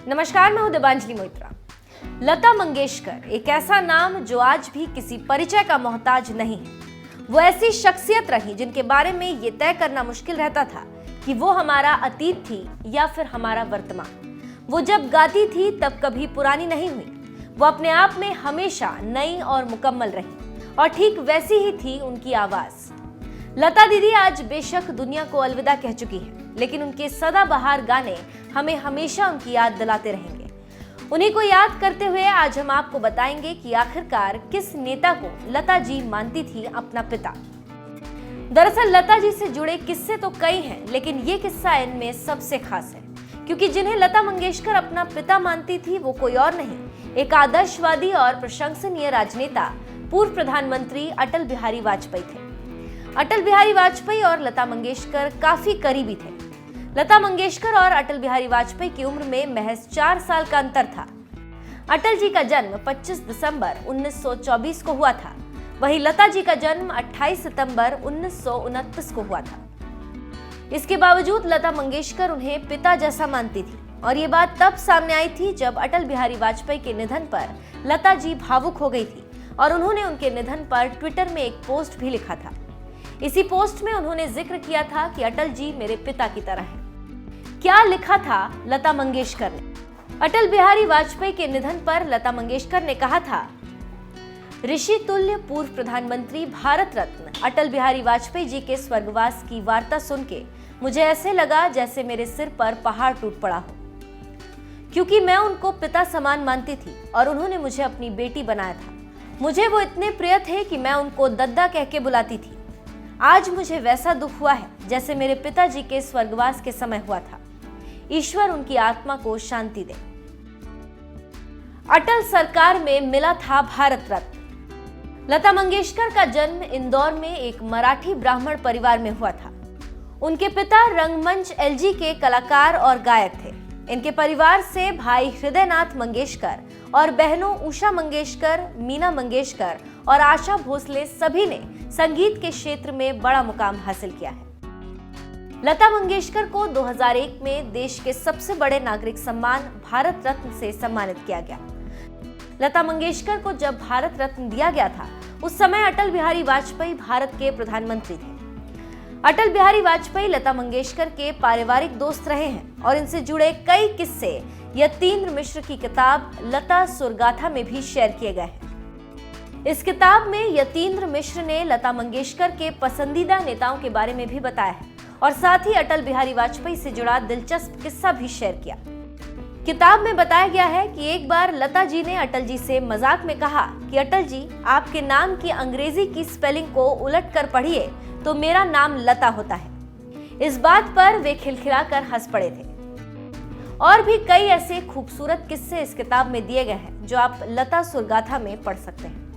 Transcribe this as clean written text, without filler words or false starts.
नमस्कार, मैं हूं देवांजलि मोइत्रा। लता मंगेशकर एक ऐसा नाम जो आज भी किसी परिचय का मोहताज नहीं है। वो ऐसी शख्सियत रही जिनके बारे में ये तय करना मुश्किल रहता था कि वो हमारा अतीत थी या फिर हमारा वर्तमान। वो जब गाती थी तब कभी पुरानी नहीं हुई। वो अपने आप में हमेशा नई और मुकम्मल रही और ठीक वैसी ही थी उनकी आवाज। लता दीदी आज बेशक दुनिया को अलविदा कह चुकी है, लेकिन उनके सदाबहार गाने हमें हमेशा उनकी याद दिलाते रहेंगे। उन्हीं को याद करते हुए आज हम आपको बताएंगे कि आखिरकार किस नेता को लता जी मानती थी अपना पिता। दरअसल लता जी से जुड़े किस्से तो कई हैं, लेकिन ये किस्सा इनमें सबसे खास है, क्योंकि जिन्हें लता मंगेशकर अपना पिता मानती थी वो कोई और नहीं, एक आदर्शवादी और प्रशंसनीय राजनेता, पूर्व प्रधानमंत्री अटल बिहारी वाजपेयी थे। अटल बिहारी वाजपेयी और लता मंगेशकर काफी करीबी थे। लता मंगेशकर और अटल बिहारी वाजपेयी की उम्र में महज 4 साल का अंतर था। अटल जी का जन्म 25 दिसंबर 1924 को हुआ था, वहीं लता जी का जन्म 28 सितंबर 1929 को हुआ था। इसके बावजूद लता मंगेशकर उन्हें पिता जैसा मानती थी, और ये बात तब सामने आई थी जब अटल बिहारी वाजपेयी के निधन पर लता जी भावुक हो गई थी और उन्होंने उनके निधन पर ट्विटर में एक पोस्ट भी लिखा था। इसी पोस्ट में उन्होंने जिक्र किया था कि अटल जी मेरे पिता की तरह हैं। क्या लिखा था लता मंगेशकर ने? अटल बिहारी वाजपेयी के निधन पर लता मंगेशकर ने कहा था, ऋषि तुल्य पूर्व प्रधानमंत्री भारत रत्न अटल बिहारी वाजपेयी जी के स्वर्गवास की वार्ता सुन के मुझे ऐसे लगा जैसे मेरे सिर पर पहाड़ टूट पड़ा हो, क्योंकि मैं उनको पिता समान मानती थी और उन्होंने मुझे अपनी बेटी बनाया था। मुझे वो इतने प्रिय थे कि मैं उनको दद्दा कह के बुलाती थी। आज मुझे वैसा दुख हुआ है जैसे मेरे पिताजी के स्वर्गवास के समय हुआ था। ईश्वर उनकी आत्मा को शांति दे। अटल सरकार में मिला था भारत रत्न। लता मंगेशकर का जन्म इंदौर में एक मराठी ब्राह्मण परिवार में हुआ था। उनके पिता रंगमंच एलजी के कलाकार और गायक थे। इनके परिवार से भाई हृदयनाथ मंगेशकर और बहनों उषा मंगेशकर, मीना मंगेशकर और आशा भोसले सभी ने संगीत के क्षेत्र में बड़ा मुकाम हासिल किया है। लता मंगेशकर को 2001 में देश के सबसे बड़े नागरिक सम्मान भारत रत्न से सम्मानित किया गया। लता मंगेशकर को जब भारत रत्न दिया गया था, उस समय अटल बिहारी वाजपेयी भारत के प्रधानमंत्री थे। अटल बिहारी वाजपेयी लता मंगेशकर के पारिवारिक दोस्त रहे हैं और इनसे जुड़े कई किस्से यतीन्द्र मिश्र की किताब लता सुरगाथा में भी शेयर किए गए हैं। इस किताब में यतीन्द्र मिश्र ने लता मंगेशकर के पसंदीदा नेताओं के बारे में भी बताया है और साथ ही अटल बिहारी वाजपेयी से जुड़ा दिलचस्प किस्सा भी शेयर किया। किताब में बताया गया है कि एक बार लता जी ने अटल जी से मजाक में कहा कि अटल जी, आपके नाम की अंग्रेजी की स्पेलिंग को उलट कर पढ़िए तो मेरा नाम लता होता है। इस बात पर वे खिलखिलाकर हंस पड़े थे। और भी कई ऐसे खूबसूरत किस्से इस किताब में दिए गए हैं जो आप लता सुरगाथा में पढ़ सकते हैं।